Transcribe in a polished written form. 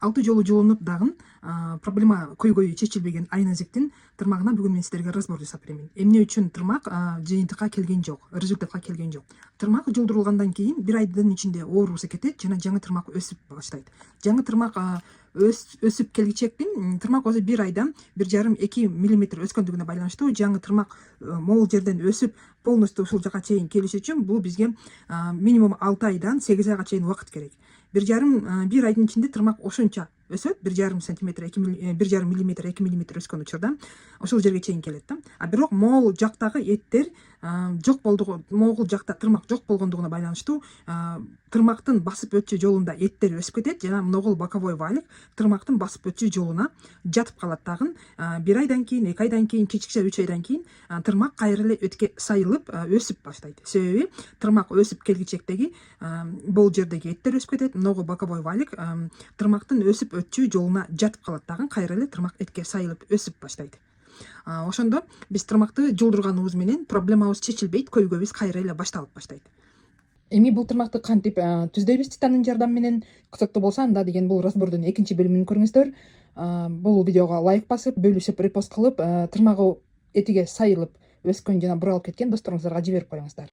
алты жолу жолунуп дагы проблема көйгөйү чечилбеген айназектин тырмагына бүгүн мен сиздерге разбор жасап беремин. Эмне үчүн тырмак жыйынтыкка келген жок, результатка келген жок. Тырмак жолдурулгандан кийин 1 айдын ичинде оорусу кетет жана жаңы тырмак өсүп баштайт. Жаңы тырмак өсүп келгичектин тырмак өзү 1 айда 1,5-2 мм өскөндүгүнө байланыштуу жаңы тырмак могул жерден өсүп полностью ушул жака чейин келиши үчүн бул бизге минимум 6 айдан 8 айга чейин убакыт керек. 1 айдын ичинде тырмак ошонча өсөт, 1,5 см, 1,5 мм, 2 мм өскөн учурда ошол жерге чейин келет да. А бирок могул жактагы эттер жок болду, могул жакта тырмак жок болгондугуна байланыштуу тырмактын басып өтчү жолунда эттер өсүп кетет жана могул боковой валик тырмактын басып өтчү жолуна жатып калат дагы. 1 айдан кийин, 2 айдан кийин, кечикче 3 айдан кийин тырмак кайра эле өткө сайылып өсүп баштайт. Себеби тырмак өсүп келгичектеги бул жердеги эттер өсүп кетет, могул боковой валик тырмактын өсүп өтчү жолуна жатып калат дагы, кайра эле тырмак этке сайылып өсүп баштайт. Ошондо биз тырмакты жолдурганыбыз менен проблемабыз чечилбейт, көйгөйүбүз кайра эле башталып баштайт. Эми бул тырмакты кантип түздөйбүз титандын жардамы менен? Кызыктуу болсо анда деген бул разбордун экинчи бөлүмүн көрүңүздөр. Бул видеого лайк басып, бөлүшүп, репост кылып, тырмагы этиге сайылып өскөн жана буралып кеткен досторуңуздарга жиберип коюңуздар.